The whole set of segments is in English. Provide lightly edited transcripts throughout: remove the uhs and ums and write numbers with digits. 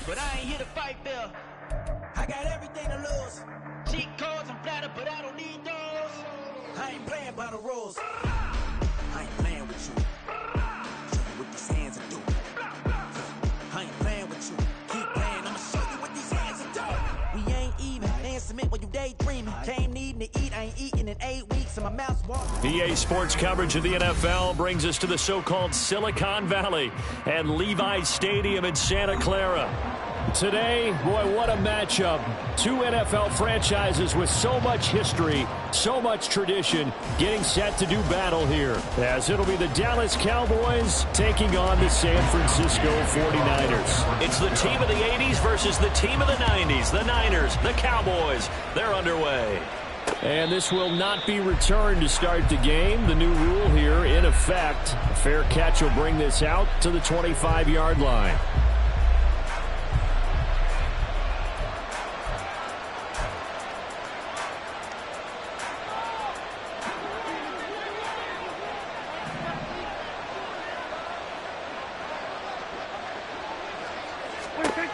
but I ain't here to fight Bill. I got everything to lose. Cheat codes, I'm flattered, but I don't need those. I ain't playing by the rules. I ain't playing with you. Show you what these hands are doing. I ain't playing with you. Keep playing, I'ma show you what these hands are doing. We ain't even. They submit when you daydreaming. Came needing to eat, I ain't eating in 8 weeks, and my mouth's watering. EA Sports coverage of the NFL brings us to the so-called Silicon Valley and Levi's Stadium in Santa Clara. Today, boy, what a matchup. Two NFL franchises with so much history, so much tradition, getting set to do battle here, as it'll be the Dallas Cowboys taking on the San Francisco 49ers. It's the team of the 80s versus the team of the 90s. The Niners, the Cowboys, they're underway. And this will not be returned to start the game. The new rule here in effect. A fair catch will bring this out to the 25-yard line.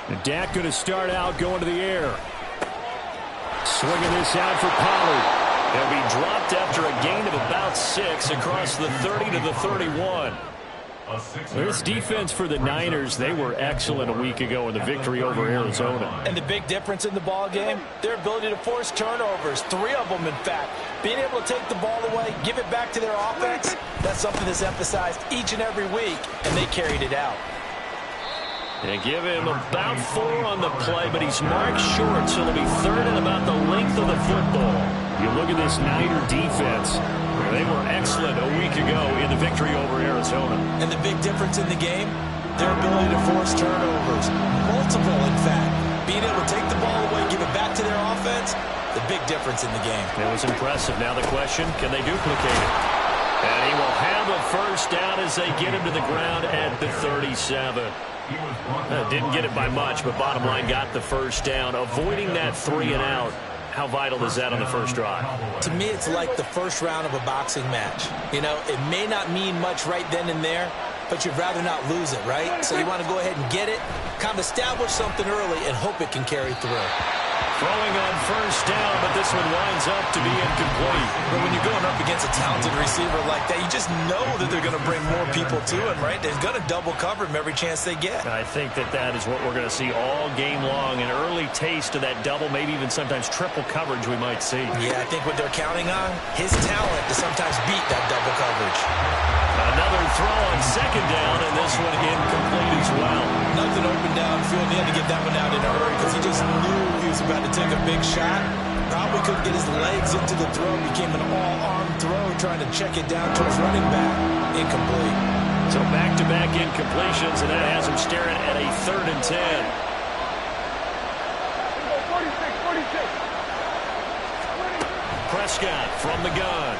And Dak going to start out going to the air. Swinging this out for Pollard. He'll be dropped after a gain of about 6 across the 30 to the 31. This defense for the Niners, they were excellent a week ago in the victory over Arizona. And the big difference in the ball game, their ability to force turnovers, 3 of them in fact. Being able to take the ball away, give it back to their offense, that's something that's emphasized each and every week, and they carried it out. They give him about 4 on the play, but he's marked short, so it'll be 3rd and about the length of the football. You look at this Niner defense. They were excellent a week ago in the victory over Arizona. And the big difference in the game, their ability to force turnovers. Multiple, in fact. Being able to take the ball away, give it back to their offense, the big difference in the game. It was impressive. Now the question, can they duplicate it? And he will have a first down as they get him to the ground at the 37. Didn't get it by much, but bottom line got the first down. Avoiding that 3 and out. How vital is that on the first drive? To me, it's like the first round of a boxing match. You know, it may not mean much right then and there, but you'd rather not lose it, right? So you want to go ahead and get it, kind of establish something early, and hope it can carry through. Throwing on first down, but this one winds up to be incomplete. But when you're going up against a talented receiver like that, you just know that they're going to bring more people to him, right? They're going to double cover him every chance they get. I think that is what we're going to see all game long. An early taste of that double, maybe even sometimes triple coverage we might see. Yeah, I think what they're counting on, his talent to sometimes beat that double coverage. Another throw on second down, and this one incomplete as well. Nothing open downfield. He had to get that one out in a hurry because he just knew he was about to take a big shot. Probably couldn't get his legs into the throw. Became an all-arm throw, trying to check it down to his running back. Incomplete. So back-to-back incompletions, and that has him staring at a 3rd and 10. 46. Prescott from the gun.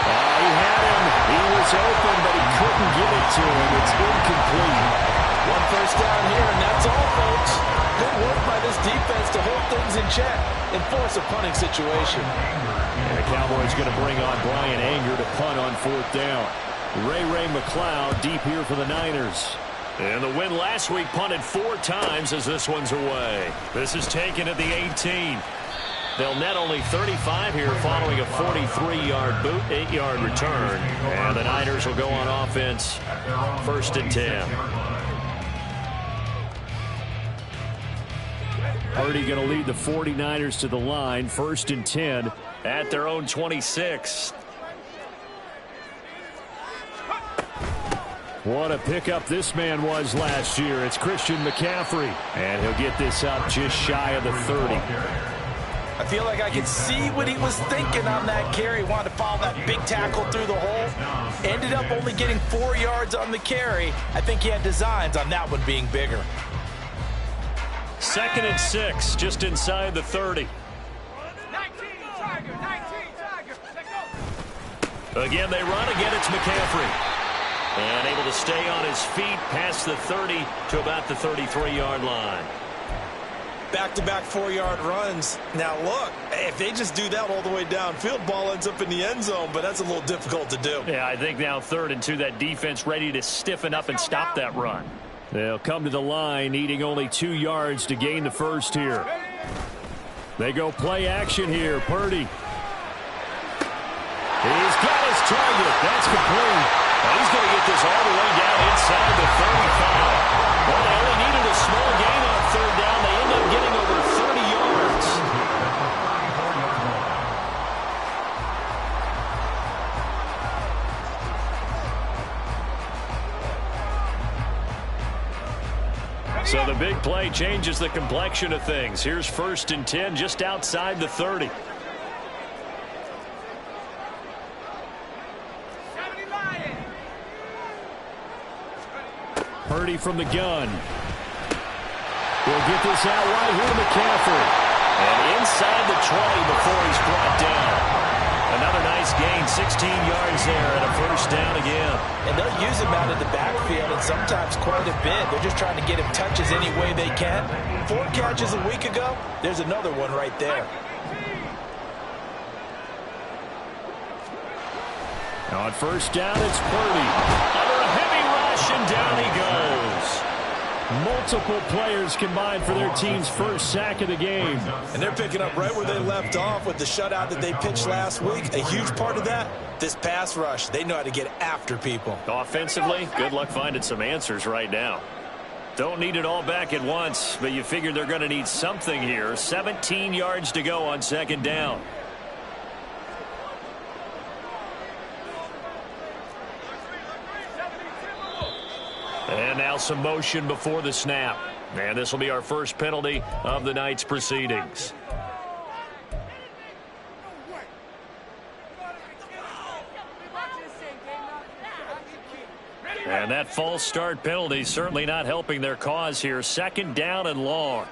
He had him. He was open, but he couldn't get it to him. It's incomplete. One first down here, and that's all, folks. Good work by this defense to hold things in check and force a punting situation. And the Cowboys going to bring on Brian Anger to punt on 4th down. Ray McLeod deep here for the Niners. And the win last week punted 4 times as this one's away. This is taken at the 18. They'll net only 35 here following a 43-yard boot, 8-yard return. And the Niners will go on offense 1st and 10. Purdy going to lead the 49ers to the line, 1st and 10 at their own 26. What a pickup this man was last year. It's Christian McCaffrey. And he'll get this up just shy of the 30. I feel like I could see what he was thinking on that carry. Wanted to follow that big tackle through the hole. Ended up only getting 4 yards on the carry. I think he had designs on that one being bigger. 2nd and 6, just inside the 30. 19, Tiger. Again, they run. Again, it's McCaffrey. And able to stay on his feet past the 30 to about the 33-yard line. Back-to-back 4-yard runs. Now, look, if they just do that all the way downfield, ball ends up in the end zone, but that's a little difficult to do. Yeah, I think now 3rd and 2, that defense ready to stiffen up and stop that run. They'll come to the line, needing only 2 yards to gain the first here. They go play action here. Purdy. He's got his target. That's complete. And he's going to get this all the way down inside the 35. Well, they only needed a small gain on third down. They end up getting over 30 yards. So the big play changes the complexion of things. Here's 1st and 10 just outside the 30. Purdy from the gun. We'll get this out right here to McCaffrey. And inside the 20 before he's brought down. Another nice gain, 16 yards there, and a first down again. And they'll use him out in the backfield, and sometimes quite a bit. They're just trying to get him touches any way they can. 4 catches a week ago. There's another one right there. On first down, it's Purdy. Under a heavy rush, and down he goes. Multiple players combined for their team's first sack of the game. And they're picking up right where they left off with the shutout that they pitched last week. A huge part of that, this pass rush. They know how to get after people. Offensively, good luck finding some answers right now. Don't need it all back at once, but you figure they're going to need something here. 17 yards to go on second down. And now some motion before the snap. And this will be our first penalty of the night's proceedings. And that false start penalty certainly not helping their cause here. 2nd down and long.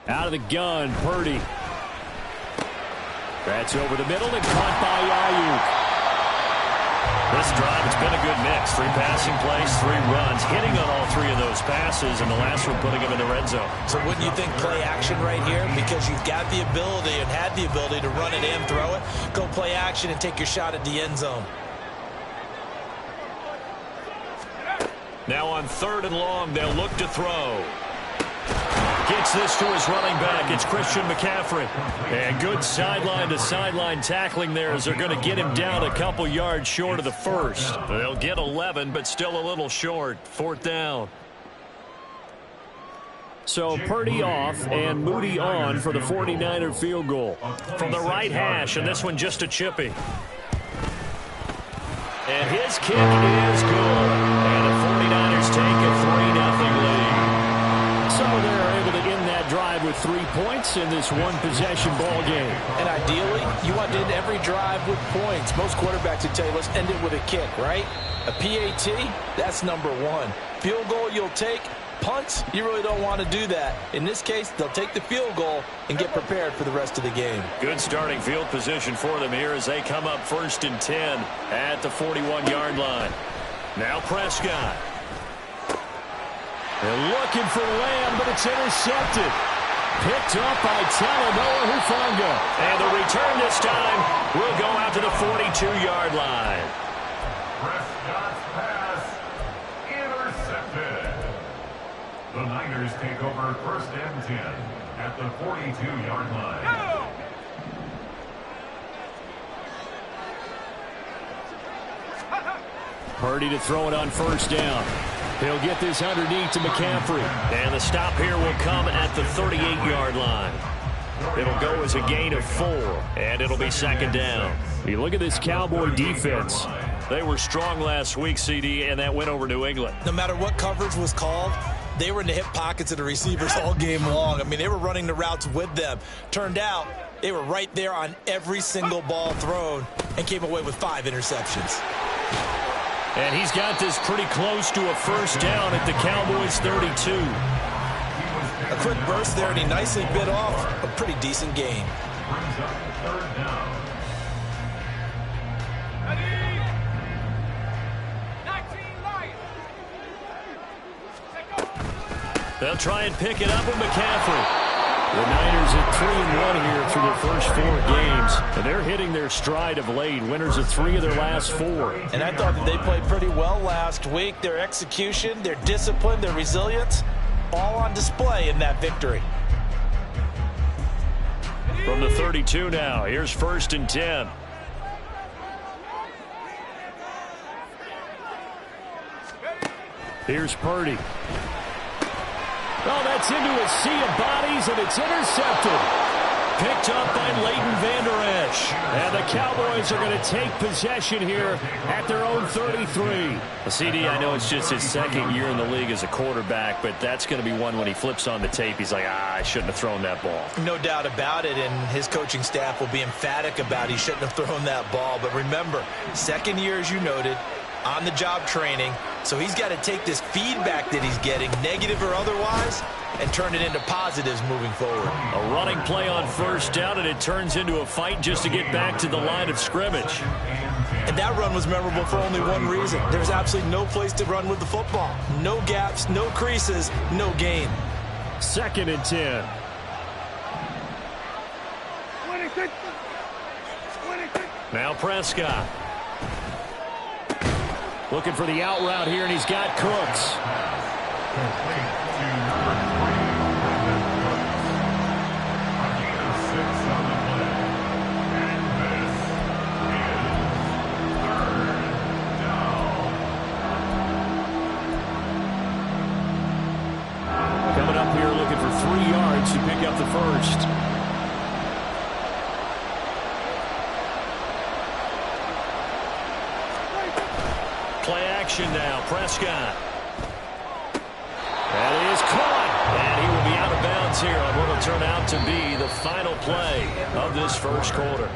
Out of the gun, Purdy. That's over the middle and caught by Ayuk. This drive, it's been a good mix. 3 passing plays, 3 runs, hitting on all 3 of those passes, and the last one putting him in the red zone. So wouldn't you think play action right here? Because you've got the ability and had the ability to run it in, throw it, go play action and take your shot at the end zone. Now on 3rd and long, they'll look to throw. Gets this to his running back. It's Christian McCaffrey. And good sideline-to-sideline tackling there as they're going to get him down a couple yards short of the first. They'll get 11, but still a little short. 4th down. So Purdy off and Moody on for the 49er field goal. From the right hash, and this one just a chippy. And his kick is good. And the 49ers take a 3-0 lead. So they're able to end that drive with 3 points in this one-possession ball game. And ideally, you want to end every drive with points. Most quarterbacks would tell you, let's end it with a kick, right? A PAT, that's number 1. Field goal you'll take. Punts, you really don't want to do that. In this case, they'll take the field goal and get prepared for the rest of the game. Good starting field position for them here as they come up 1st and 10 at the 41-yard line. Now Prescott. They're looking for Lamb, but it's intercepted. Picked up by Talanoa Hufanga. And the return this time will go out to the 42-yard line. Prescott's pass intercepted. The Niners take over 1st and 10 at the 42-yard line. Go! Purdy to throw it on 1st down. He'll get this underneath to McCaffrey. And the stop here will come at the 38-yard line. It'll go as a gain of 4, and it'll be 2nd down. You look at this Cowboy defense. They were strong last week, CD, and that went over New England. No matter what coverage was called, they were in the hip pockets of the receivers all game long. I mean, they were running the routes with them. Turned out, they were right there on every single ball thrown and came away with 5 interceptions. And he's got this pretty close to a 1st down at the Cowboys' 32. A quick burst there, and he nicely bit off a pretty decent gain. Brings up 3rd down. They'll try and pick it up with McCaffrey. The Niners at 3-1 here through their first 4 games. And they're hitting their stride of late. Winners of 3 of their last 4. And I thought that they played pretty well last week. Their execution, their discipline, their resilience, all on display in that victory. From the 32 now, here's 1st and 10. Here's Purdy. Oh, that's into a sea of bodies, and it's intercepted. Picked up by Leighton Vander Esch. And the Cowboys are going to take possession here at their own 33. CD, I know it's just his 2nd year in the league as a quarterback, but that's going to be one when he flips on the tape. He's like, I shouldn't have thrown that ball. No doubt about it, and his coaching staff will be emphatic about he shouldn't have thrown that ball. But remember, 2nd year, as you noted, on-the-job training, so he's got to take this feedback that he's getting, negative or otherwise, and turn it into positives moving forward. A running play on 1st down, and it turns into a fight just to get back to the line of scrimmage. And that run was memorable for only one reason. There's absolutely no place to run with the football. No gaps, no creases, no gain. 2nd and 10. 26. Now Prescott. Looking for the out route here, and he's got Cooks. Complete to number 3, a gain of 6 on the play. And this is 3rd down. Coming up here looking for 3 yards to pick up the 1st. Play action now. Prescott. That is caught. And he will be out of bounds here on what will turn out to be the final play of this first quarter.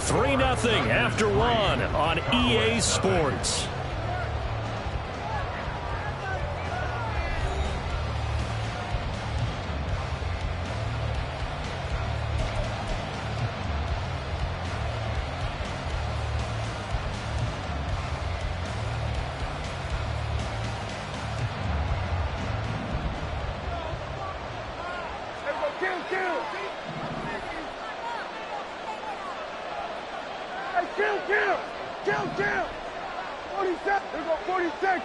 3-0 after 1 on EA Sports. Kill. 47. There go 46.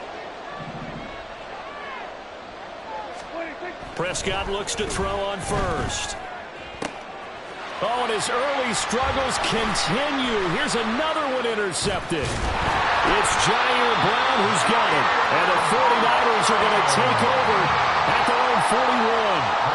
26. Prescott looks to throw on 1st. Oh, and his early struggles continue. Here's another one intercepted. It's Jair Brown who's got it. And the 49ers are going to take over at their own 41.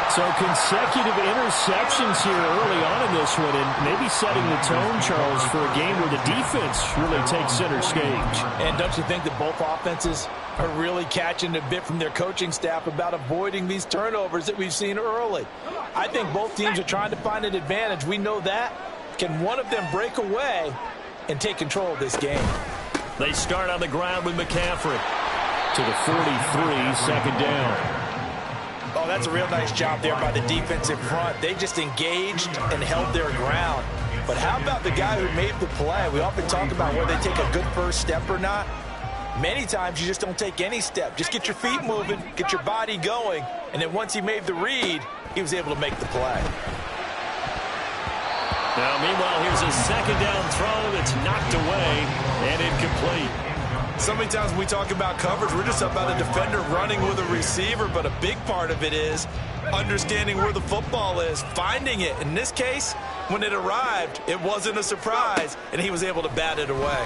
So consecutive interceptions here early on in this one, and maybe setting the tone, Charles, for a game where the defense really takes center stage. And don't you think that both offenses are really catching a bit from their coaching staff about avoiding these turnovers that we've seen early? I think both teams are trying to find an advantage. We know that. Can one of them break away and take control of this game? They start on the ground with McCaffrey to the 43, 2nd down. Oh, that's a real nice job there by the defensive front. They just engaged and held their ground. But how about the guy who made the play? We often talk about whether they take a good first step or not. Many times you just don't take any step. Just get your feet moving, get your body going, and then once he made the read, he was able to make the play. Now, meanwhile, here's a 2nd down throw that's knocked away and incomplete. So many times when we talk about coverage, we're just about a defender running with a receiver, but a big part of it is understanding where the football is, finding it. In this case, when it arrived, it wasn't a surprise, and he was able to bat it away.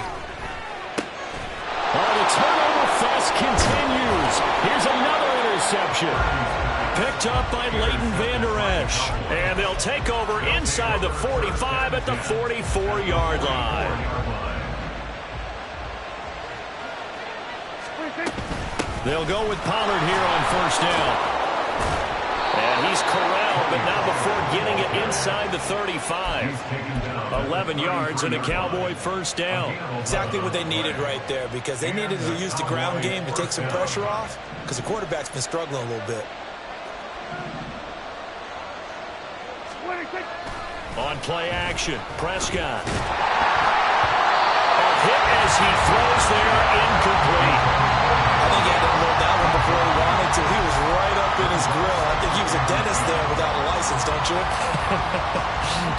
Oh, the turnover fest continues. Here's another interception. Picked up by Leighton Vander Esch. And they'll take over inside the 45 at the 44-yard line. They'll go with Pollard here on 1st down. And he's corralled, but not before getting it inside the 35. 11 yards and a Cowboy 1st down. Exactly what they needed right there, because they needed to use the ground game to take some pressure off, because the quarterback's been struggling a little bit. On play action, Prescott. A hit as he throws there, incomplete. I think he had to load that one before he wanted to. He was right up in his grill. I think he was a dentist there without a license. license, don't you?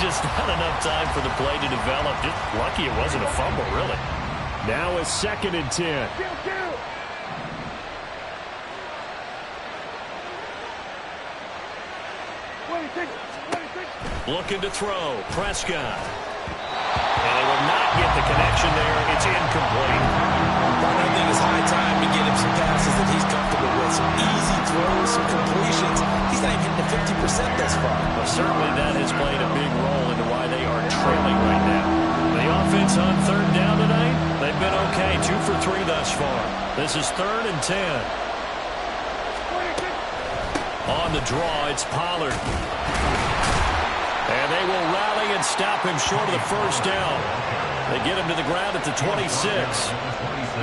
Just not enough time for the play to develop. Just lucky it wasn't a fumble, really. Now a 2nd and 10. Looking to throw. Prescott. And they will not get the connection there. It's incomplete. I think it's high time to get him some passes that he's comfortable with. Some easy throws, some completions. He's not even hitting the 50% thus far. Well, certainly that has played a big role into why they are trailing right now. The offense on 3rd down tonight, they've been okay. 2 for 3 thus far. This is 3rd and 10. On the draw, it's Pollard. And they will rally and stop him short of the 1st down. They get him to the ground at the 26.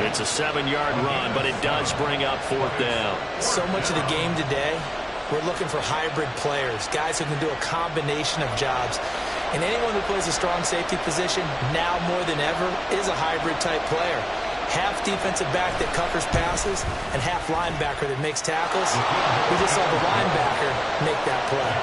It's a 7-yard run, but it does bring up 4th down. So much of the game today, we're looking for hybrid players, guys who can do a combination of jobs. And anyone who plays a strong safety position, now more than ever, is a hybrid-type player. Half defensive back that covers passes and half linebacker that makes tackles. We just saw the linebacker make that play.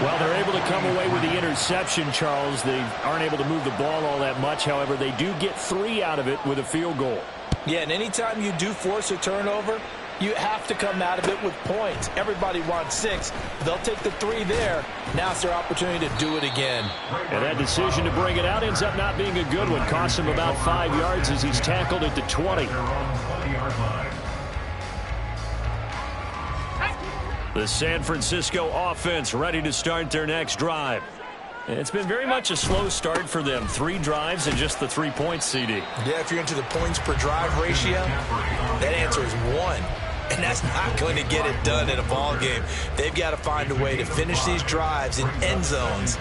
Well, they're able to come away with the interception, Charles. They aren't able to move the ball all that much. However, they do get 3 out of it with a field goal. Yeah, and anytime you do force a turnover, you have to come out of it with points. Everybody wants 6. They'll take the 3 there. Now it's their opportunity to do it again. And that decision to bring it out ends up not being a good one. Cost him about 5 yards as he's tackled at the 20. The San Francisco offense ready to start their next drive. It's been very much a slow start for them. 3 drives and just the 3 points, CD. Yeah, if you're into the points per drive ratio, that answer is 1. And that's not going to get it done in a ball game. They've got to find a way to finish these drives in end zones,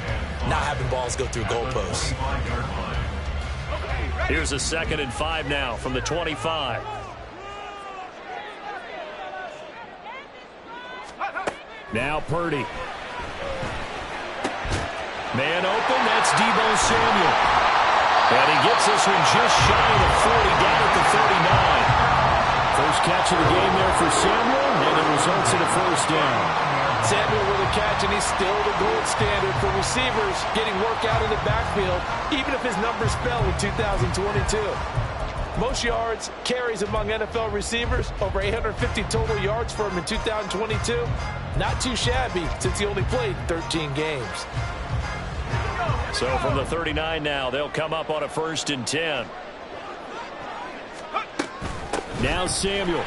not having balls go through goalposts. Here's a 2nd and 5 now from the 25. Now Purdy. Man open, that's Deebo Samuel. And he gets this one just shy of the 40, down at the 39. First catch of the game there for Samuel, and it results in a 1st down. Samuel with a catch, and he's still the gold standard for receivers getting work out in the backfield, even if his numbers fell in 2022. Most yards, carries among NFL receivers, over 850 total yards for him in 2022. Not too shabby since he only played 13 games. So from the 39 now, they'll come up on a 1st and 10. Now Samuel.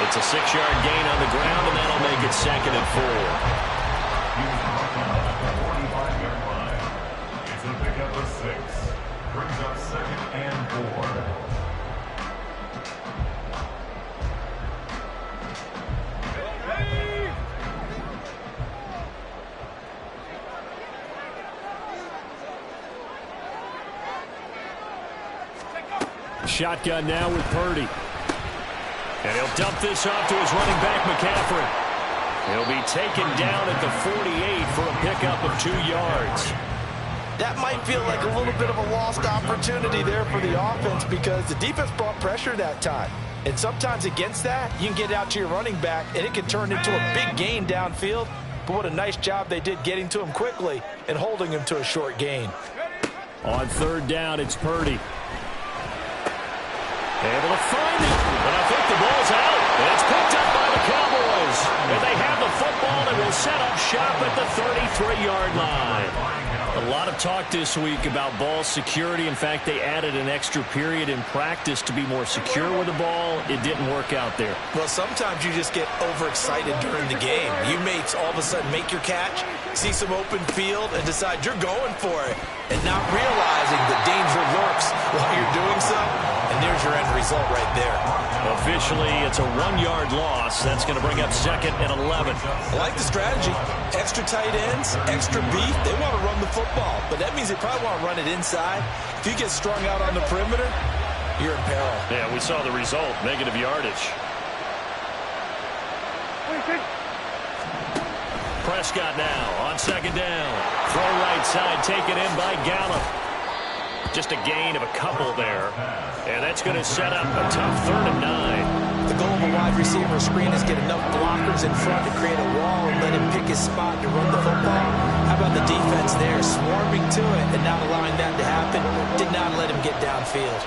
It's a 6-yard gain on the ground, and that'll make it 2nd and 4. It's a pickup of 6. Brings up 2nd and 4. Shotgun now with Purdy. And he'll dump this off to his running back, McCaffrey. He'll be taken down at the 48 for a pickup of 2 yards. That might feel like a little bit of a lost opportunity there for the offense because the defense brought pressure that time. And sometimes against that, you can get out to your running back, and it can turn into a big gain downfield. But what a nice job they did getting to him quickly and holding him to a short gain. On 3rd down, it's Purdy. Able to find it, but I think the ball's out. And it's picked up by the Cowboys. And they have the football and will set up shop at the 33-yard line. A lot of talk this week about ball security. In fact, they added an extra period in practice to be more secure with the ball. It didn't work out there. Well, sometimes you just get overexcited during the game. You may all of a sudden make your catch, see some open field, and decide you're going for it, and not realizing the danger lurks while you're doing so. And there's your end result right there. Officially, it's a 1-yard loss. That's going to bring up 2nd and 11. I like the strategy. Extra tight ends, extra beef. They want to run the football, but that means they probably want to run it inside. If you get strung out on the perimeter, you're in peril. Yeah, we saw the result, negative yardage. Prescott now on 2nd down. Throw right side, taken in by Gallup. Just a gain of a couple there. And that's going to set up a tough 3rd and 9. The goal of a wide receiver screen is get enough blockers in front to create a wall and let him pick his spot to run the football. How about the defense there, swarming to it and not allowing that to happen? Did not let him get downfield.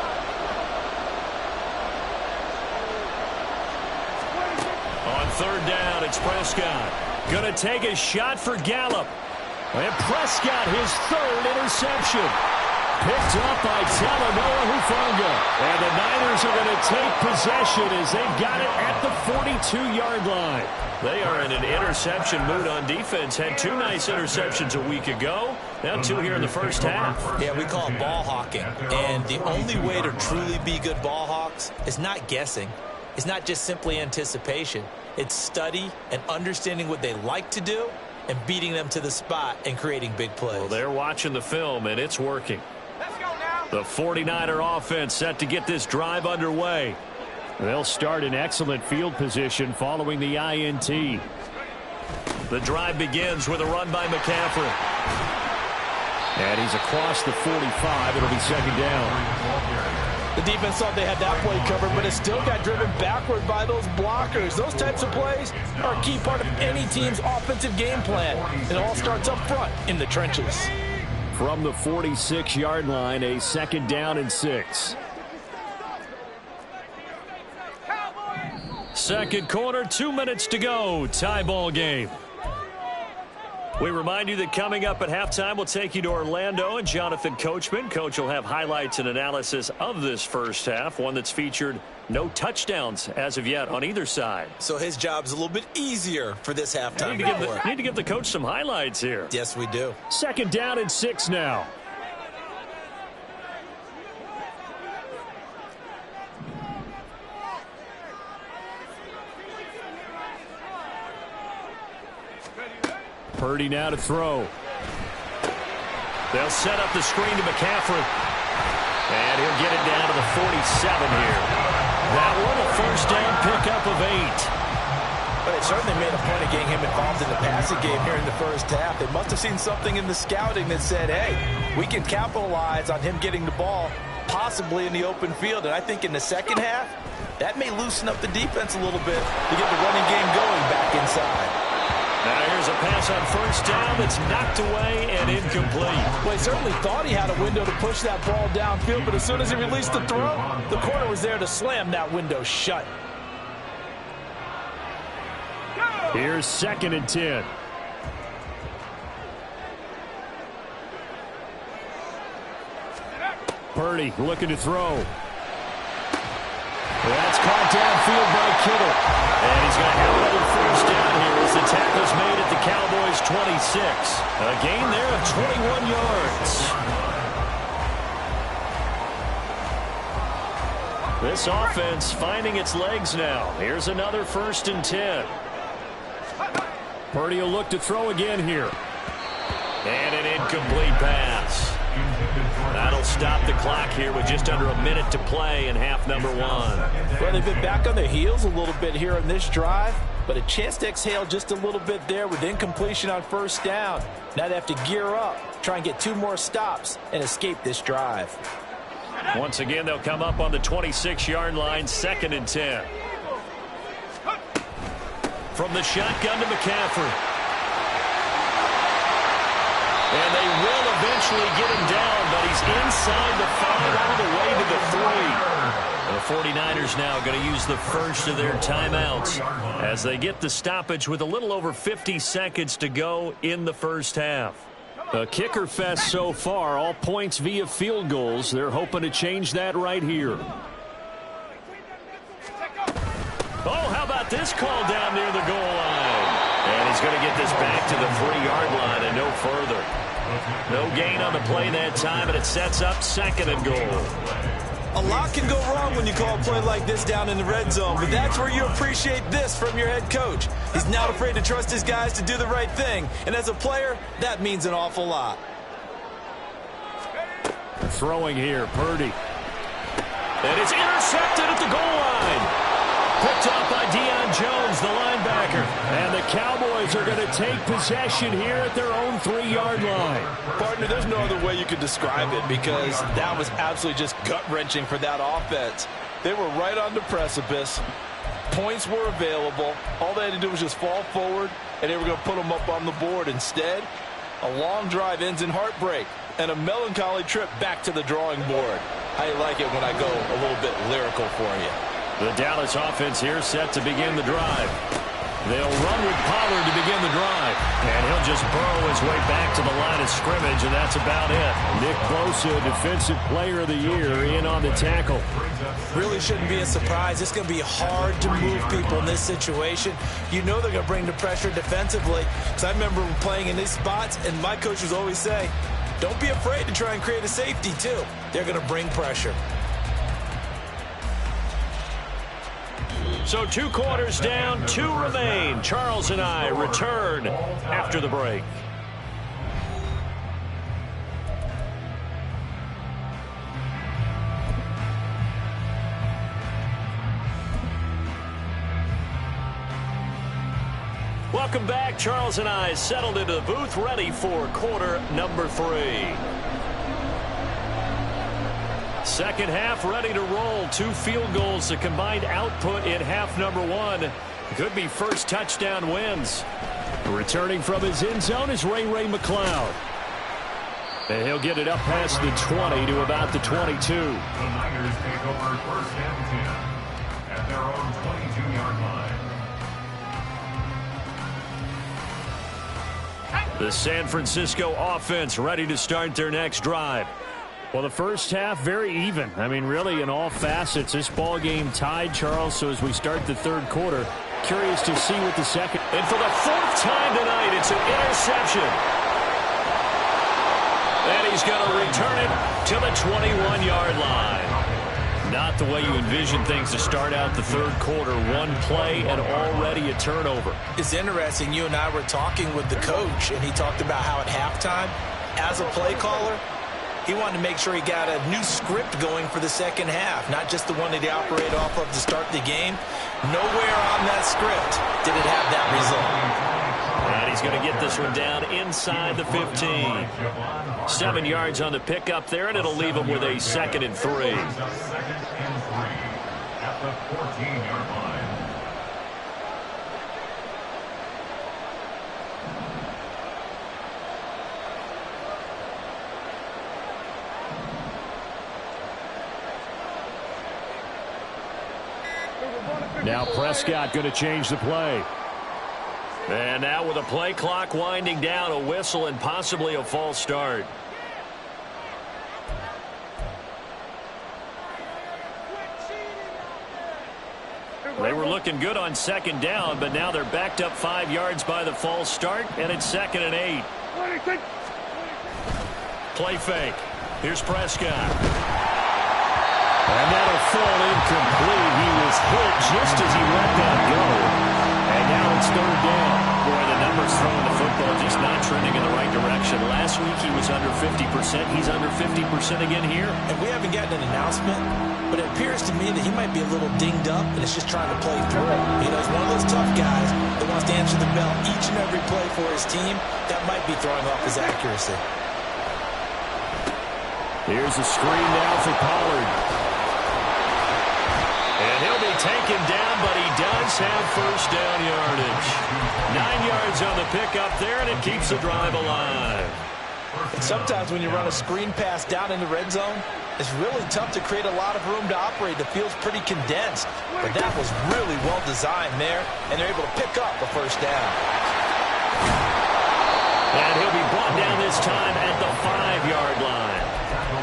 On third down, it's Prescott. Gonna take a shot for Gallup. And Prescott, his third interception. Picked up by Talanoa Hufanga. And the Niners are going to take possession as they've got it at the 42-yard line. They are in an interception mood on defense. Had 2 nice interceptions a week ago. Now 2 here in the first half. Yeah, we call it ball hawking. And the only way to truly be good ball hawks is not guessing. It's not just simply anticipation. It's study and understanding what they like to do and beating them to the spot and creating big plays. Well, they're watching the film, and it's working. The 49er offense set to get this drive underway. They'll start in excellent field position following the INT. The drive begins with a run by McCaffrey. And he's across the 45. It'll be second down. The defense thought they had that play covered, but it still got driven backward by those blockers. Those types of plays are a key part of any team's offensive game plan. It all starts up front in the trenches. From the 46-yard line, a second down and 6. Second quarter, 2 minutes to go. Tie ball game. We remind you that coming up at halftime, we'll take you to Orlando and Jonathan Coachman. Coach will have highlights and analysis of this first half, one that's featured no touchdowns as of yet on either side. So his job's a little bit easier for this halftime. Need to give the coach some highlights here. Yes, we do. Second down and 6 now. Purdy now to throw. They'll set up the screen to McCaffrey. And he'll get it down to the 47 here. That one a first down pickup of 8. But they certainly made a point of getting him involved in the passing game here in the first half. They must have seen something in the scouting that said, hey, we can capitalize on him getting the ball, possibly in the open field. And I think in the second half, that may loosen up the defense a little bit to get the running game going back inside. Now here's a pass on first down that's knocked away and incomplete. Well, he certainly thought he had a window to push that ball downfield, but as soon as he released the throw, the corner was there to slam that window shut. Here's second and 10. Purdy looking to throw. That's caught downfield by Kittle. And he's going to have another first down here as the tackle's made at the Cowboys' 26. A gain there of 21 yards. This offense finding its legs now. Here's another first and 10. Purdy will look to throw again here. And an incomplete pass. That'll stop the clock here with just under a minute to play in half number 1. Well, they've been back on their heels a little bit here on this drive, but a chance to exhale just a little bit there with incompletion on first down. Now they have to gear up, try and get 2 more stops, and escape this drive. Once again, they'll come up on the 26-yard line, second and 10. From the shotgun to McCaffrey. And they will eventually get him down, but he's inside the 5 all the way to the 3. The 49ers now going to use the first of their timeouts as they get the stoppage with a little over 50 seconds to go in the first half. A kicker fest so far, all points via field goals. They're hoping to change that right here. Oh, how about this call down near the goal line? And he's going to get this back to the 3-yard line and no further. No gain on the play that time, and it sets up second and goal. A lot can go wrong when you call a play like this down in the red zone, but that's where you appreciate this from your head coach. He's not afraid to trust his guys to do the right thing, and as a player, that means an awful lot. Throwing here, Purdy. And it's intercepted at the goal line. Picked up by Deion Jones, the linebacker. And the Cowboys are going to take possession here at their own 3-yard line. Partner, there's no other way you could describe it because that was absolutely just gut-wrenching for that offense. They were right on the precipice. Points were available. All they had to do was just fall forward, and they were going to put them up on the board. Instead, a long drive ends in heartbreak and a melancholy trip back to the drawing board. I like it when I go a little bit lyrical for you. The Dallas offense here set to begin the drive. They'll run with Pollard to begin the drive. And he'll just burrow his way back to the line of scrimmage, and that's about it. Nick Bosa, Defensive Player of the Year, in on the tackle. Really shouldn't be a surprise. It's going to be hard to move people in this situation. You know they're going to bring the pressure defensively. Because I remember playing in these spots, and my coaches always say, don't be afraid to try and create a safety, too. They're going to bring pressure. So 2 quarters down, 2 remain. Charles and I return after the break. Welcome back. Charles and I settled into the booth, ready for quarter number 3. Second half ready to roll. 2 field goals, the combined output in half number 1. Could be first touchdown wins. Returning from his end zone is Ray McCloud. And he'll get it up past the 20 to about the 22. The Niners take over first and 10 at their own 22-yard line. The San Francisco offense ready to start their next drive. Well, the first half, very even. I mean, really, in all facets, this ball game tied, Charles. So as we start the third quarter, curious to see what the second. And for the 4th time tonight, it's an interception. And he's going to return it to the 21-yard line. Not the way you envision things to start out the third quarter. 1 play and already a turnover. It's interesting. You and I were talking with the coach, and he talked about how at halftime, as a play caller, he wanted to make sure he got a new script going for the second half, not just the one that he operated off of to start the game. Nowhere on that script did it have that result. And he's going to get this one down inside the 15. 7 yards on the pickup there, and it'll leave him with a 2nd and 3. 2nd and 3 at the 14-yard line. Now Prescott going to change the play. And now with a play clock winding down, a whistle and possibly a false start. They were looking good on 2nd down, but now they're backed up 5 yards by the false start, and it's 2nd and 8. Play fake. Here's Prescott. And that'll fall incomplete. He was hit just as he let that go. And now it's 3rd down. Boy, the numbers throwing the football just not trending in the right direction. Last week he was under 50%. He's under 50% again here. And we haven't gotten an announcement, but it appears to me that he might be a little dinged up and is just trying to play through it. You know, he's one of those tough guys that wants to answer the bell each and every play for his team. That might be throwing off his accuracy. Here's a screen now for Pollard. And he'll be taken down, but he does have first down yardage. 9 yards on the pickup there, and it keeps the drive alive. And sometimes when you run a screen pass down in the red zone, it's really tough to create a lot of room to operate. The field's pretty condensed, but that was really well designed there, and they're able to pick up a first down. And he'll be brought down this time at the 5-yard line.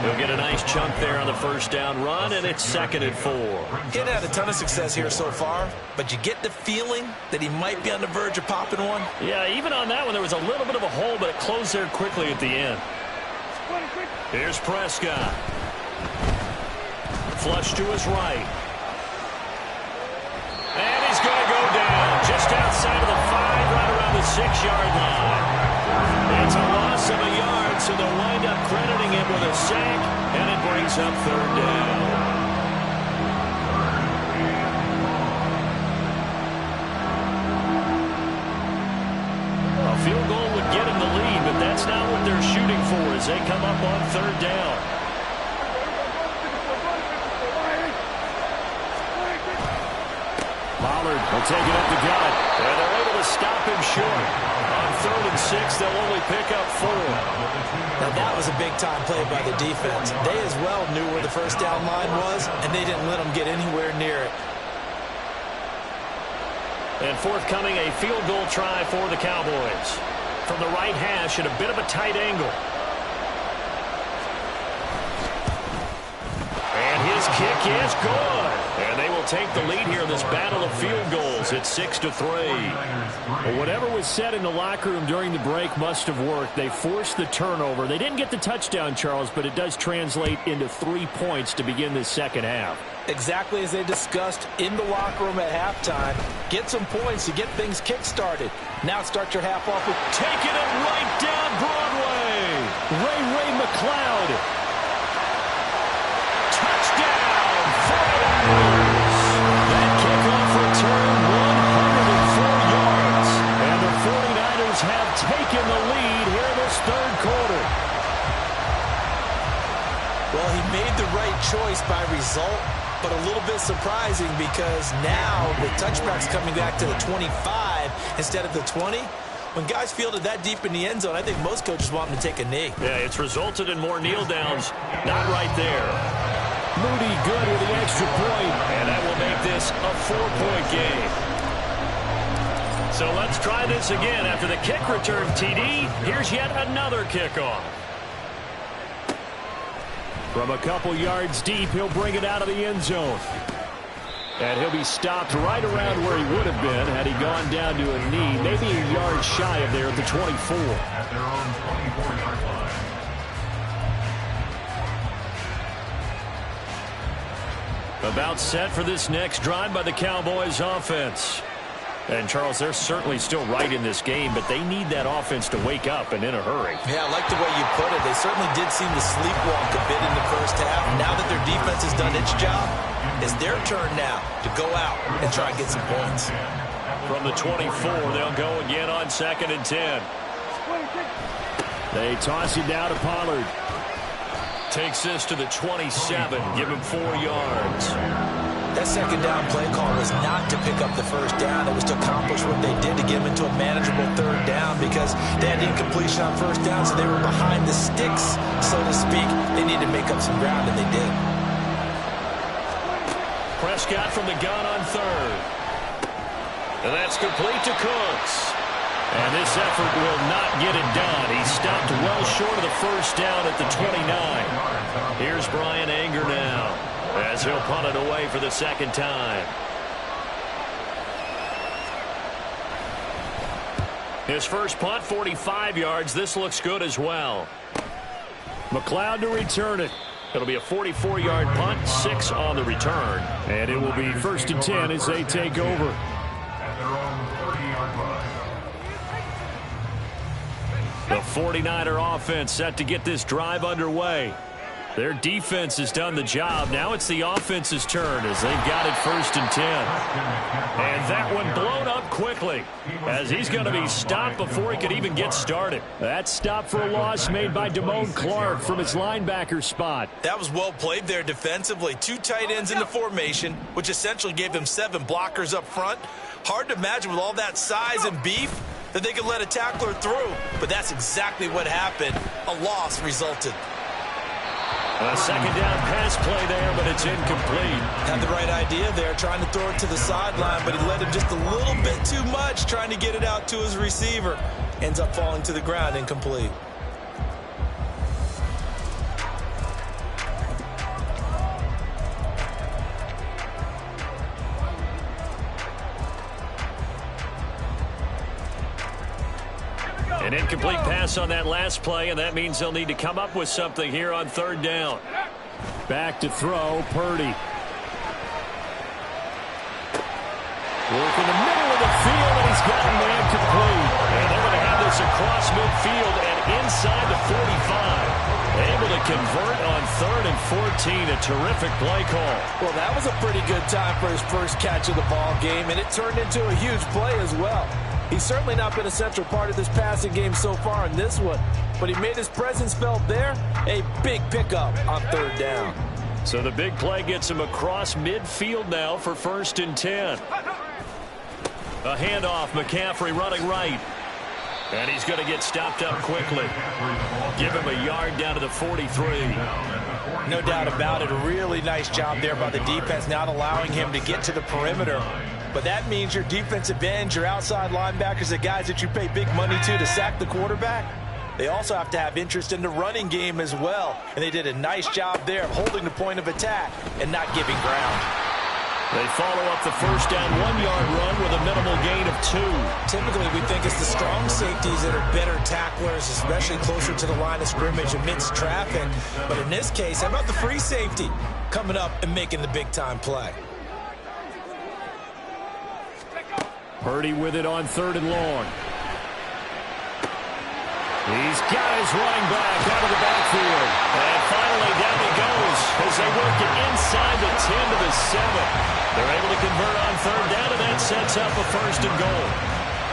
He'll get a nice chunk there on the first down run, and it's 2nd and 4. He hadn't had a ton of success here so far, but you get the feeling that he might be on the verge of popping one. Yeah, even on that one, there was a little bit of a hole, but it closed there quickly at the end. Here's Prescott. Flush to his right. And he's going to go down just outside of the 5, right around the 6-yard line. It's a loss of a yard, so they'll wind up crediting him with a sack, and it brings up 3rd down. A field goal would get him the lead, but that's not what they're shooting for as they come up on 3rd down. Pollard will take it up the gut. And they're able to stop him short. On 3rd and 6, they'll only pick up 4. Now that was a big-time play by the defense. They as well knew where the first down line was, and they didn't let them get anywhere near it. And forthcoming, a field goal try for the Cowboys. From the right hash at a bit of a tight angle. And his kick is good. And they will take the lead here in this battle of field goals at 6-3. Well, whatever was said in the locker room during the break must have worked. They forced the turnover. They didn't get the touchdown, Charles, but it does translate into 3 points to begin this second half. Exactly as they discussed in the locker room at halftime. Get some points to get things kick-started. Now start your half off with taking it right down Broadway. Ray McLeod. Touchdown, 49ers. That kickoff return 104 yards. And the 49ers have taken the lead here in this third quarter. Well, he made the right choice by result, but a little bit surprising because now the touchback's coming back to the 25 instead of the 20. When guys fielded that deep in the end zone, I think most coaches want them to take a knee. Yeah, it's resulted in more kneel downs. Not right there. Moody good with the extra point, and that will make this a 4-point game. So let's try this again. After the kick return TD, here's yet another kickoff. From a couple yards deep, he'll bring it out of the end zone. And he'll be stopped right around where he would have been had he gone down to a knee, maybe a yard shy of there at the 24. At their own 24-yard line. About set for this next drive by the Cowboys offense. And, Charles, they're certainly still right in this game, but they need that offense to wake up and in a hurry. Yeah, I like the way you put it. They certainly did seem to sleepwalk a bit in the first half. Now that their defense has done its job, it's their turn now to go out and try and get some points. From the 24, they'll go again on 2nd and 10. They toss it down to Pollard. Takes this to the 27, give him 4 yards. That second down play call was not to pick up the first down. It was to accomplish what they did to get them into a manageable third down because they had incompletion on first down, so they were behind the sticks, so to speak. They needed to make up some ground, and they did. Prescott from the gun on 3rd. And that's complete to Cooks. And this effort will not get it done. He stopped well short of the first down at the 29. Here's Brian Anger now, as he'll punt it away for the second time. His first punt, 45 yards. This looks good as well. McLeod to return it. It'll be a 44-yard punt, 6 on the return. And it will be 1st and 10 as they take over. At their own 30-yard line. The 49er offense set to get this drive underway. Their defense has done the job. Now it's the offense's turn as they've got it 1st and 10. And that one blown up quickly as he's going to be stopped before he could even get started. That stop for a loss made by Damone Clark from his linebacker spot. That was well played there defensively. 2 tight ends in the formation, which essentially gave them 7 blockers up front. Hard to imagine with all that size and beef that they could let a tackler through, but that's exactly what happened. A loss resulted. A second down pass play there, but it's incomplete. Had the right idea there, trying to throw it to the sideline, but he led him just a little bit too much, trying to get it out to his receiver. Ends up falling to the ground, incomplete. An incomplete pass on that last play, and that means they'll need to come up with something here on 3rd down. Back to throw, Purdy. Working the middle of the field, and he's got a man complete. And they're going to have this across midfield and inside the 45. Able to convert on 3rd and 14. A terrific play call. Well, that was a pretty good time for his first catch of the ball game, and it turned into a huge play as well. He's certainly not been a central part of this passing game so far in this one, but he made his presence felt there. A big pickup on 3rd down. So the big play gets him across midfield now for 1st and 10. A handoff, McCaffrey running right. And he's going to get stopped up quickly. Give him a yard down to the 43. No doubt about it. A really nice job there by the defense, not allowing him to get to the perimeter. But that means your defensive ends, your outside linebackers, the guys that you pay big money to sack the quarterback, they also have to have interest in the running game as well. And they did a nice job there of holding the point of attack and not giving ground. They follow up the first down 1-yard run with a minimal gain of 2. Typically, we think it's the strong safeties that are better tacklers, especially closer to the line of scrimmage amidst traffic. But in this case, how about the free safety coming up and making the big-time play? Purdy with it on 3rd and long. He's got his running back out of the backfield. And finally down he goes as they work it inside the 10 to the 7. They're able to convert on 3rd down, and that sets up a 1st and goal.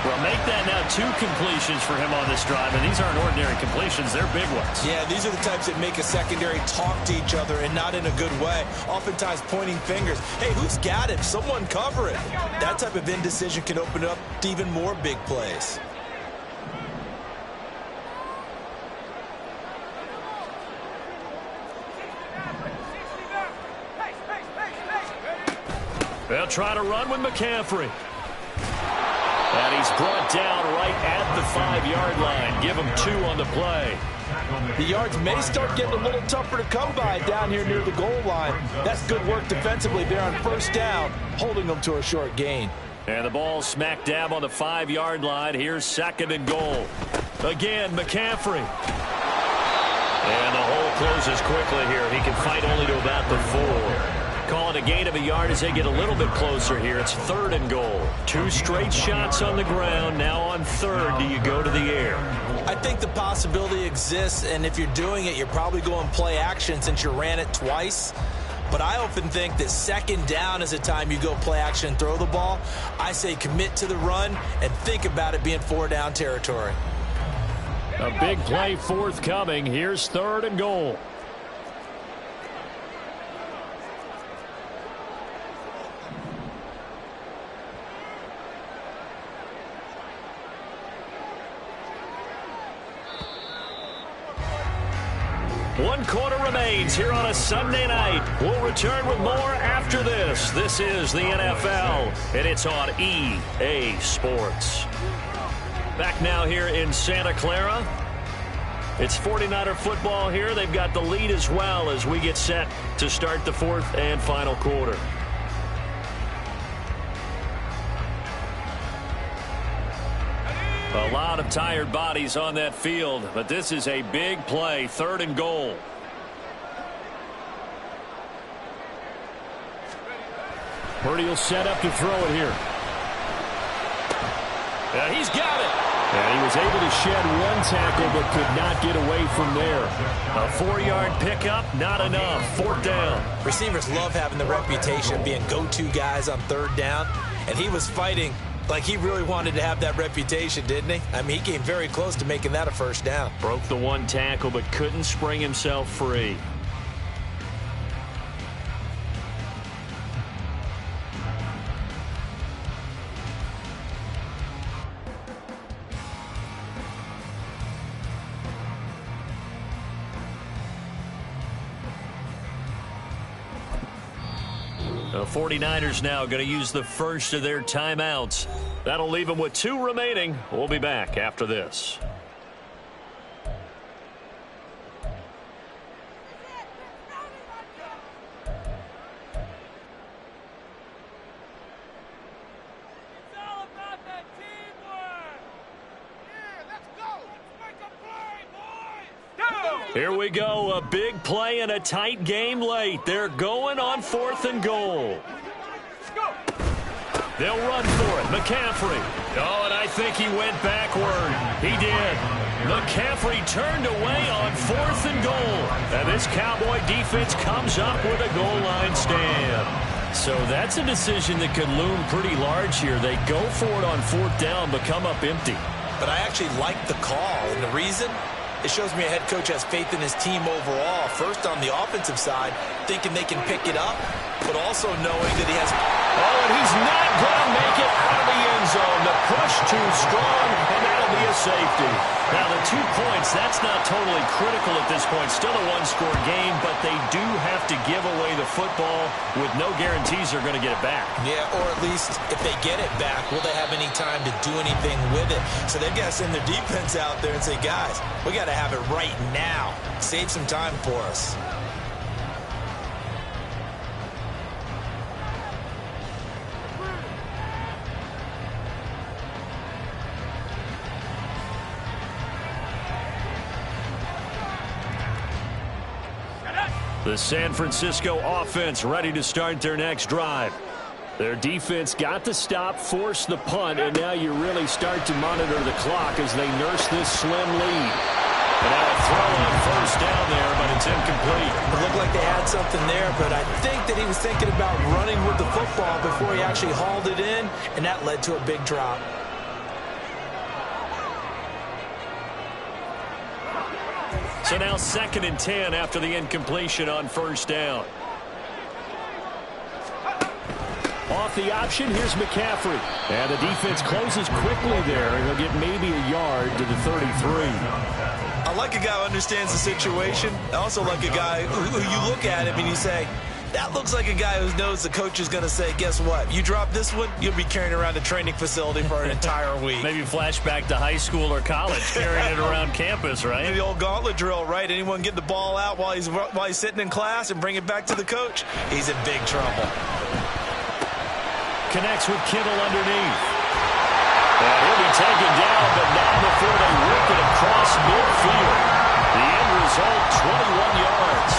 Well, make that now 2 completions for him on this drive, and these aren't ordinary completions. They're big ones. Yeah, these are the types that make a secondary talk to each other and not in a good way. Oftentimes pointing fingers. Hey, who's got it? Someone cover it. That type of indecision can open up to even more big plays. They'll try to run with McCaffrey. And he's brought down right at the 5-yard line. Give him 2 on the play. The yards may start getting a little tougher to come by down here near the goal line. That's good work defensively there on 1st down, holding them to a short gain. And the ball smack dab on the 5-yard line. Here's 2nd and goal. Again, McCaffrey. And the hole closes quickly here. He can fight only to about the 4. Call it a gain of a yard as they get a little bit closer here. It's 3rd and goal. 2 straight shots on the ground. Now on 3rd, do you go to the air? I think the possibility exists, and if you're doing it, you're probably going play action since you ran it twice. But I often think that 2nd down is the time you go play action and throw the ball. I say commit to the run and think about it being 4-down territory. A big play forthcoming. Here's 3rd and goal. One quarter remains here on a Sunday night. We'll return with more after this. This is the NFL, and it's on EA Sports. Back now here in Santa Clara. It's 49er football here. They've got the lead as well as we get set to start the 4th and final quarter. A lot of tired bodies on that field, but this is a big play, 3rd and goal. Purdy will set up to throw it here. Yeah, he's got it. And he was able to shed 1 tackle but could not get away from there. A 4-yard pickup, not enough. 4th down. Receivers love having the reputation of being go-to guys on 3rd down, and he was fighting like he really wanted to have that reputation, didn't he? I mean, he came very close to making that a 1st down. Broke the 1 tackle, but couldn't spring himself free. The 49ers now going to use the first of their timeouts. That'll leave them with 2 remaining. We'll be back after this. Here we go, a big play and a tight game late. They're going on 4th and goal. They'll run for it. McCaffrey. Oh, and I think he went backward. He did. McCaffrey turned away on 4th and goal. And this Cowboy defense comes up with a goal line stand. So that's a decision that could loom pretty large here. They go for it on 4th down, but come up empty. But I actually like the call, and the reason? It shows me a head coach has faith in his team overall. First on the offensive side, thinking they can pick it up, but also knowing that he has... Oh, and he's not going to make it out of the end zone. The push too strong, and that'll be a safety. Now, the 2 points, that's not totally critical at this point. Still a one-score game, but they do have to give away the football with no guarantees they're going to get it back. Yeah, or at least if they get it back, will they have any time to do anything with it? So they've got to send their defense out there and say, guys, we got to have it right now. Save some time for us. The San Francisco offense ready to start their next drive. Their defense got the stop, forced the punt, and now you really start to monitor the clock as they nurse this slim lead. And now a throw on first down there, but it's incomplete. It looked like they had something there, but I think that he was thinking about running with the football before he actually hauled it in, and that led to a big drop. So now 2nd and 10 after the incompletion on first down. Off the option, here's McCaffrey. And the defense closes quickly there, and he'll get maybe a yard to the 33. I like a guy who understands the situation. I also like a guy who you look at him and you say, that looks like a guy who knows the coach is going to say, guess what? You drop this one, you'll be carrying around a training facility for an entire week. Maybe flashback to high school or college, carrying it around campus, right? Maybe the old gauntlet drill, right? Anyone get the ball out while he's sitting in class and bring it back to the coach? He's in big trouble. Connects with Kittle underneath. And he'll be taken down, but not before they whip it across midfield. The end result, 21 yards.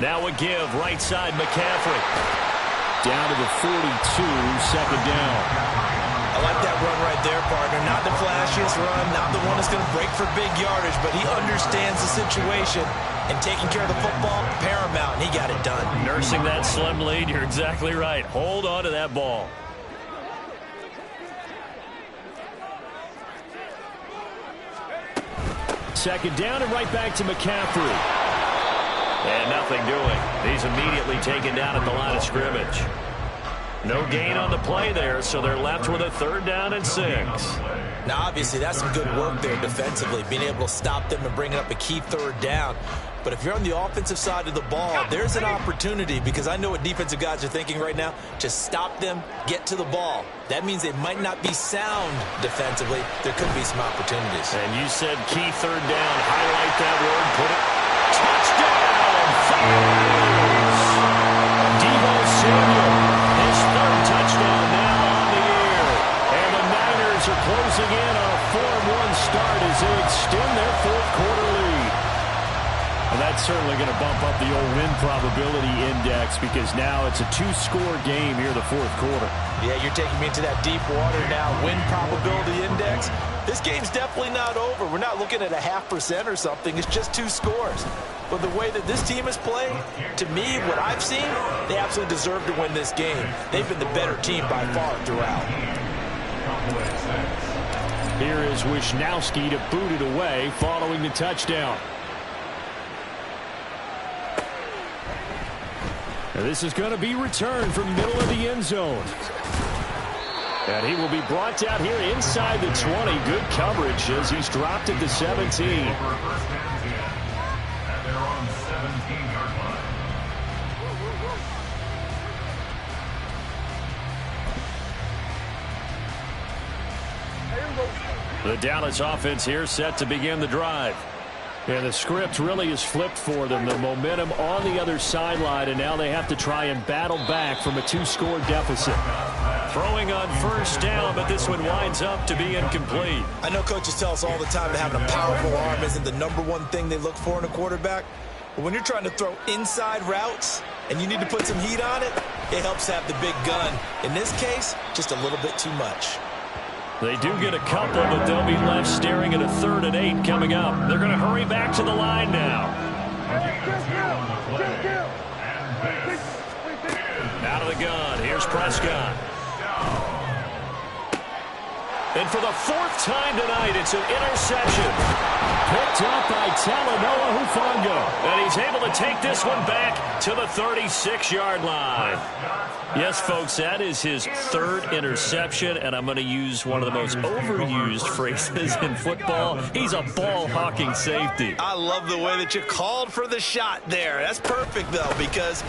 Now a give, right side, McCaffrey. Down to the 42, 2nd down. I like that run right there, partner. Not the flashiest run, not the one that's going to break for big yardage, but he understands the situation, and taking care of the football, paramount, and he got it done. Nursing that slim lead, you're exactly right. Hold on to that ball. Second down and right back to McCaffrey. And nothing doing. He's immediately taken down at the line of scrimmage. No gain on the play there, so they're left with a 3rd down and 6. Now, obviously, that's some good work there defensively, being able to stop them and bring up a key 3rd down. But if you're on the offensive side of the ball, there's an opportunity, because I know what defensive guys are thinking right now. Just stop them, get to the ball. That means they might not be sound defensively. There could be some opportunities. And you said key 3rd down. Highlight that word. Put it. Touchdown! Deebo Samuel, his 3rd touchdown now on the air. And the Niners are closing in on a 4-1 start as they extend their 4th quarter lead. And that's certainly going to bump up the old win probability index, because now it's a 2-score game here in the 4th quarter. Yeah, you're taking me into that deep water now. Win probability index. This game's definitely not over. We're not looking at a 0.5% or something. It's just 2 scores. But the way that this team has played, to me, what I've seen, they absolutely deserve to win this game. They've been the better team by far throughout. Here is Wisnowski to boot it away following the touchdown. And this is going to be returned from middle of the end zone. And he will be brought down here inside the 20. Good coverage as he's dropped at the 17. The Dallas offense here set to begin the drive. And the script really is flipped for them. The momentum on the other sideline, and now they have to try and battle back from a 2-score deficit. Throwing on first down, but this one winds up to be incomplete. I know coaches tell us all the time that having a powerful arm isn't the #1 thing they look for in a quarterback. But when you're trying to throw inside routes and you need to put some heat on it, it helps have the big gun. In this case, just a little bit too much. They do get a couple, but they'll be left staring at a 3rd and 8 coming up. They're going to hurry back to the line now. Out of the gun, here's Prescott. And for the 4th time tonight, it's an interception. Picked up by Talanoa Hufanga. And he's able to take this one back to the 36-yard line. Yes, folks, that is his 3rd interception, and I'm going to use one of the most overused phrases in football. He's a ball-hawking safety. I love the way that you called for the shot there. That's perfect, though, because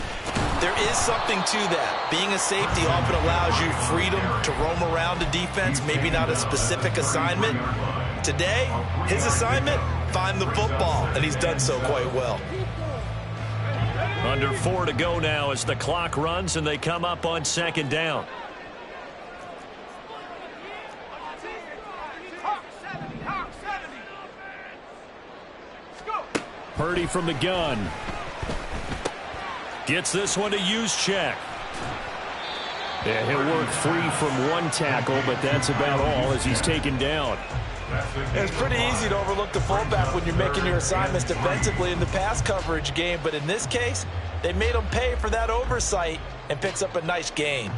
there is something to that. Being a safety often allows you freedom to roam around a defense, maybe not a specific assignment. Today, his assignment, find the football, and he's done so quite well. Under 4 to go now as the clock runs and they come up on 2nd down. Purdy from the gun. Gets this one to Juszczyk. Yeah, he'll work free from one tackle, but that's about all as he's taken down. It's pretty easy to overlook the fullback when you're making your assignments defensively in the pass coverage game, but in this case, they made him pay for that oversight and picks up a nice gain.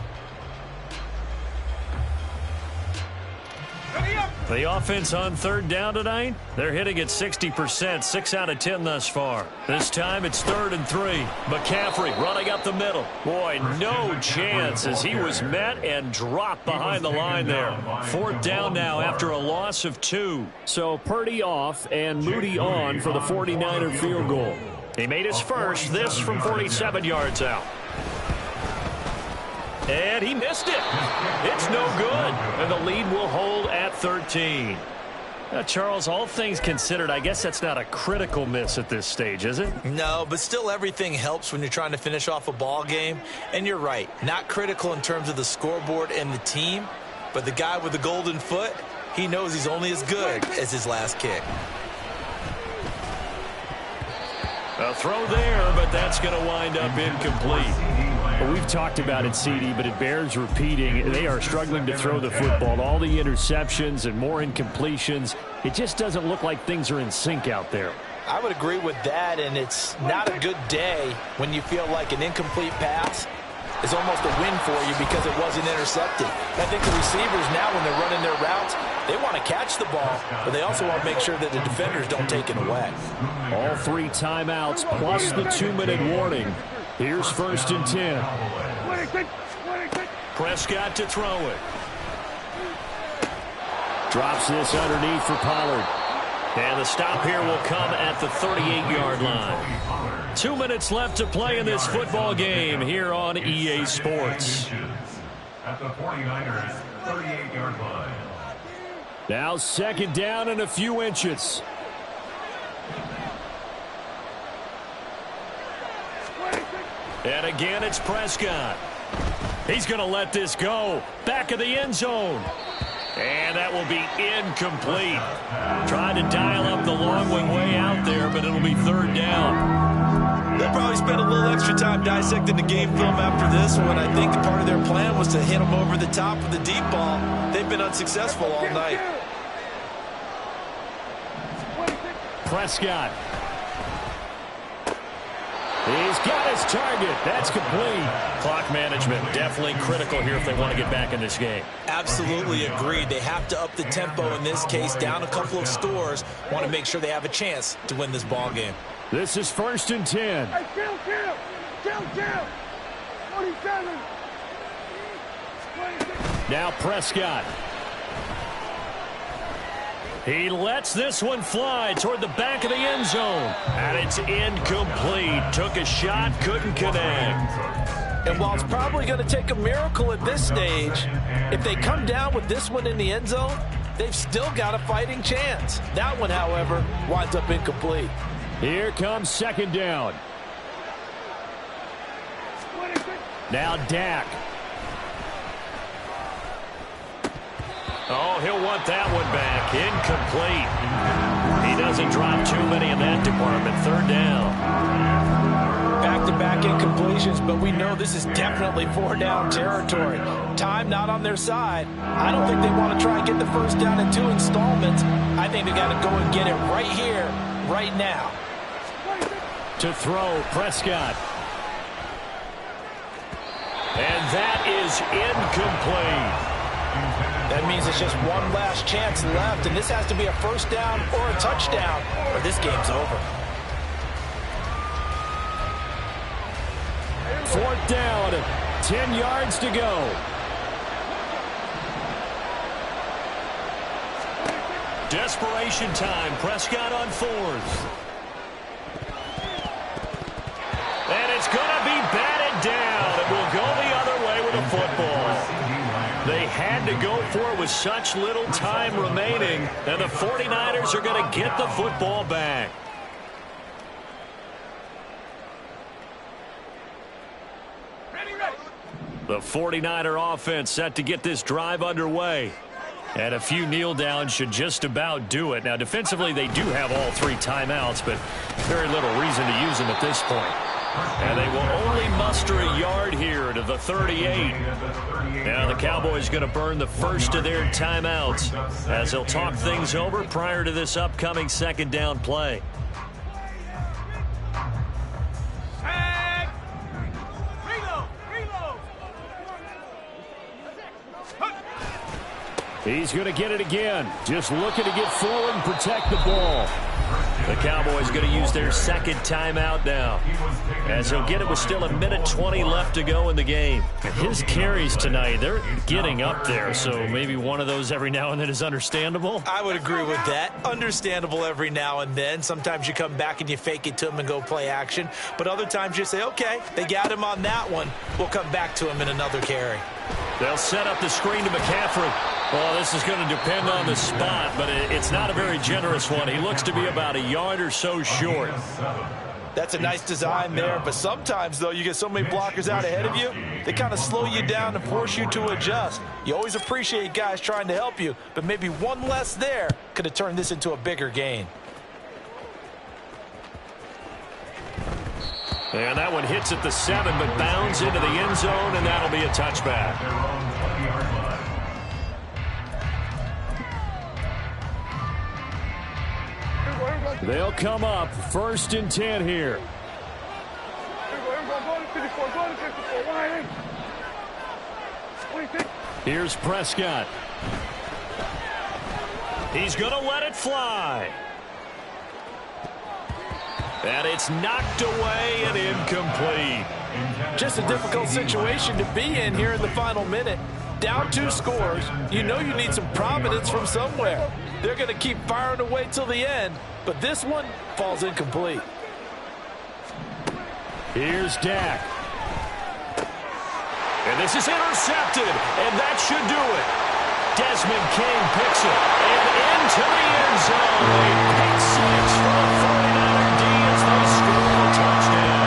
The offense on 3rd down tonight, they're hitting at 60%, 6 out of 10 thus far. This time it's 3rd and 3. McCaffrey running up the middle. Boy, no chance as he was met and dropped behind the line there. 4th down now after a loss of 2. So Purdy off and Moody on for the 49er field goal. He made his first, this from 47 yards out. And he missed it. It's no good. And the lead will hold at 13. Now, Charles, all things considered, I guess that's not a critical miss at this stage, is it? No, but still everything helps when you're trying to finish off a ball game. And you're right, not critical in terms of the scoreboard and the team. But the guy with the golden foot, he knows he's only as good as his last kick. A throw there, but that's going to wind up incomplete. Well, we've talked about it, CD, but it bears repeating. They are struggling to throw the football. All the interceptions and more incompletions. It just doesn't look like things are in sync out there. I would agree with that, and it's not a good day when you feel like an incomplete pass is almost a win for you because it wasn't intercepted. I think the receivers now, when they're running their routes, they want to catch the ball, but they also want to make sure that the defenders don't take it away. All 3 timeouts plus the 2-minute warning. Here's 1st and 10. Prescott to throw it. Drops this underneath for Pollard. And the stop here will come at the 38-yard line. 2 minutes left to play in this football game here on EA Sports. At the 49ers 38-yard line. Now 2nd down and a few inches. And again, it's Prescott. He's going to let this go. Back of the end zone. And that will be incomplete. Tried to dial up the long way out there, but it'll be 3rd down. They'll probably spend a little extra time dissecting the game film after this one. I think part of their plan was to hit them over the top with the deep ball. They've been unsuccessful all night. Prescott. He's got his target. That's complete. Clock management definitely critical here if they want to get back in this game. Absolutely agreed. They have to up the tempo in this case, down a couple of scores. Want to make sure they have a chance to win this ball game. This is 1st and 10. Hey, kill. 47. Now Prescott. He lets this one fly toward the back of the end zone. And it's incomplete. Took a shot, couldn't connect. And while it's probably going to take a miracle at this stage, if they come down with this one in the end zone, they've still got a fighting chance. That one, however, winds up incomplete. Here comes 2nd down. Now Dak. Oh, he'll want that one back. Incomplete. He doesn't drop too many in that department. 3rd down. Back-to-back incompletions, but we know this is definitely 4-down territory. Time not on their side. I don't think they want to try and get the first down in 2 installments. I think they got to go and get it right here, right now. To throw, Prescott. And that is incomplete. That means it's just one last chance left, and this has to be a first down or a touchdown, or this game's over. 4th down, 10 yards to go. Desperation time, Prescott on 4th. And it's going to be batted down. It will go the other way with the football. They had to go for it with such little time remaining, and the 49ers are going to get the football back. The 49er offense set to get this drive underway. And a few kneel downs should just about do it. Now, defensively, they do have all 3 timeouts, but very little reason to use them at this point. And they will only muster a yard here to the 38. Now the Cowboys going to burn the first of their timeouts as they'll talk things over prior to this upcoming 2nd down play. He's going to get it again. Just looking to get forward and protect the ball. The Cowboys going to use their 2nd timeout now, as he'll get it with still 1:20 left to go in the game. His carries tonight, they're getting up there, so maybe one of those every now and then is understandable. I would agree with that. Understandable every now and then. Sometimes you come back and you fake it to him and go play action, but other times you say, okay, they got him on that one. We'll come back to him in another carry. They'll set up the screen to McCaffrey. Well, this is going to depend on the spot, but it's not a very generous one. He looks to be about a yard or so short. That's a nice design there, but sometimes, though, you get so many blockers out ahead of you, they kind of slow you down and force you to adjust. You always appreciate guys trying to help you, but maybe one less there could have turned this into a bigger gain. And that one hits at the 7, but bounds into the end zone, and that'll be a touchback. They'll come up 1st and 10 here. Here's Prescott. He's going to let it fly. And it's knocked away and incomplete. Just a difficult situation to be in here in the final minute. Down 2 scores, you know you need some providence from somewhere. They're going to keep firing away till the end, but this one falls incomplete. Here's Dak. And this is intercepted, and that should do it. Desmond King picks it, and into the end zone. Pick 6 for the 49er D as they score a touchdown.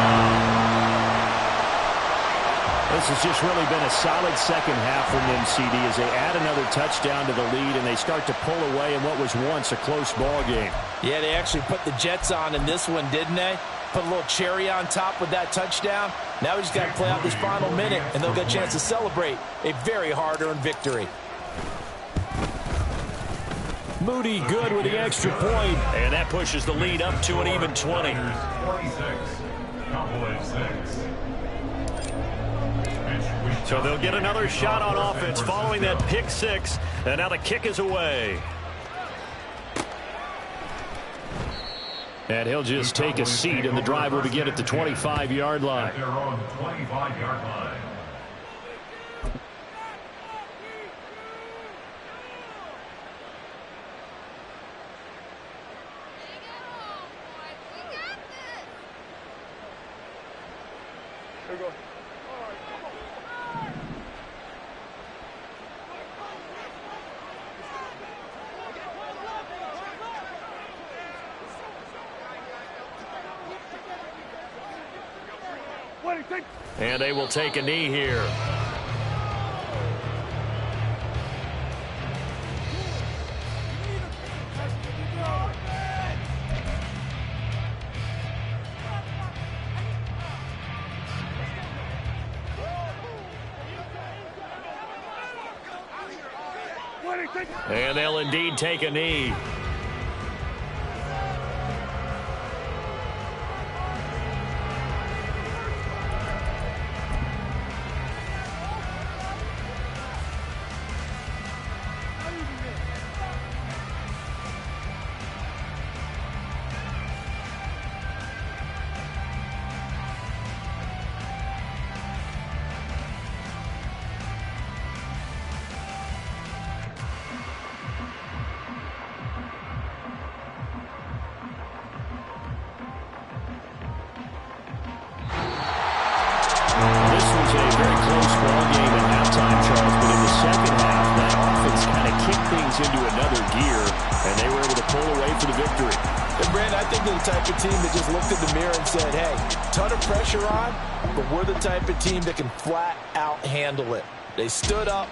This has just really been a solid 2nd half from them, CD, as they add another touchdown to the lead and they start to pull away in what was once a close ball game. Yeah, they actually put the Jets on in this one, didn't they? Put a little cherry on top with that touchdown. Now we just got to play out this final minute, and they'll get a chance to celebrate a very hard-earned victory. Moody good with the extra point, and that pushes the lead up to an even 20. 26, Cowboys 6. So they'll get another shot on offense following that pick 6, and now the kick is away. And he'll just take a seat, and the drive will begin at the 25-yard line. Their own 25-yard line. Here we go. And they will take a knee here. And they'll indeed take a knee. Into another gear, and they were able to pull away for the victory. And Brand, I think they're the type of team that just looked in the mirror and said, hey, ton of pressure on, but we're the type of team that can flat out handle it. They stood up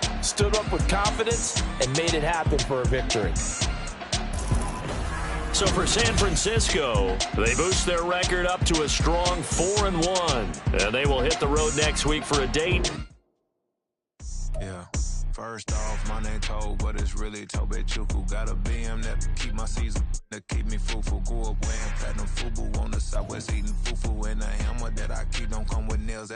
with confidence, and made it happen for a victory. So for San Francisco, they boost their record up to a strong 4-1, and they will hit the road next week for a date. Yeah. First off, my name Toad, but it's really Tobe Chuku. Got a BM that keep my season, that keep me fruitful. Grew up wearing platinum FUBU on the southwest, eating fufu. And a hammer that I keep don't come with nails.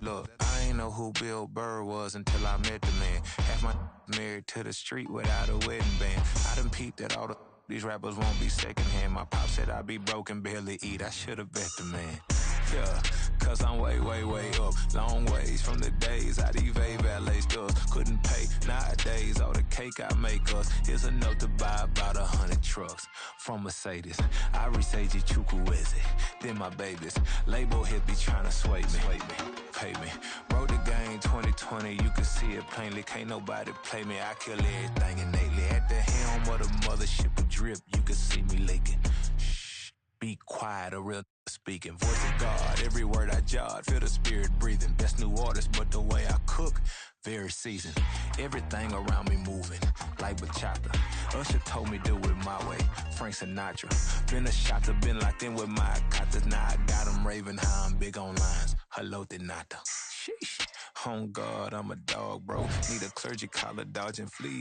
Look, I ain't know who Bill Burr was until I met the man. Half my married to the street without a wedding band. I done peeped at all these rappers won't be secondhand. My pop said I'd be broke and barely eat. I should've bet the man. Yeah, cause I'm way, way, way up. Long ways from the days I evade valet stores. Couldn't pay nowadays. All the cake I make us is enough to buy about 100 trucks. From Mercedes, I resage Chukwueze. Then my babies, label hit be trying to sway me. Pay me. Wrote the game 2020, you can see it plainly. Can't nobody play me. I kill everything innately. At the helm of the mothership with drip, you can see me leaking. Shh, be quiet, a real speaking. Voice of God, every word I jot. Feel the spirit breathing. Best new artist, but the way I cook, very seasoned. Everything around me moving, like bachata. Usher told me do it my way. Frank Sinatra. Been a shotter, been locked in with my katas. Now I got them raving how I'm big on lines. Hello, Denata. Sheesh. On God, I'm a dog, bro. Need a clergy collar, dodging fleas.